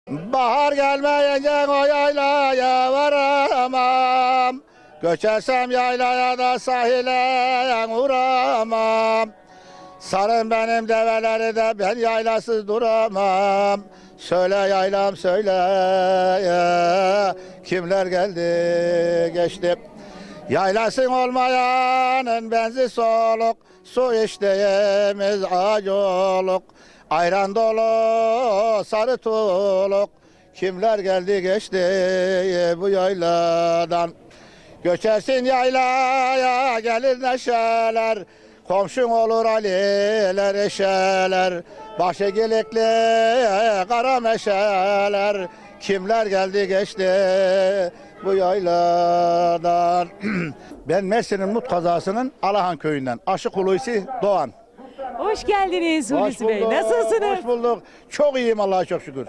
Bahar gelmeyince o yaylaya varamam. Göçersem yaylaya da sahile uğramam. Sarın benim develeri de ben yaylasız duramam. Söyle yaylam söyle, kimler geldi geçti. Yaylasın olmayanın benzi soluk, su içtiğimiz acoluk. Ayran dolu sarı tuluk, kimler geldi geçti bu yayladan. Göçersin yaylaya gelir neşeler, komşun olur aliler eşeler. Başı gelikli kara meşeler, kimler geldi geçti bu yayladan. Ben Mersin'in Mut kazasının Alahan köyünden Aşık Hulusi Doğan. Hoş geldiniz Hoş Hulusi Bey. bulduk, Nasılsınız? Hoş bulduk. Çok iyiyim Allah'a çok şükür.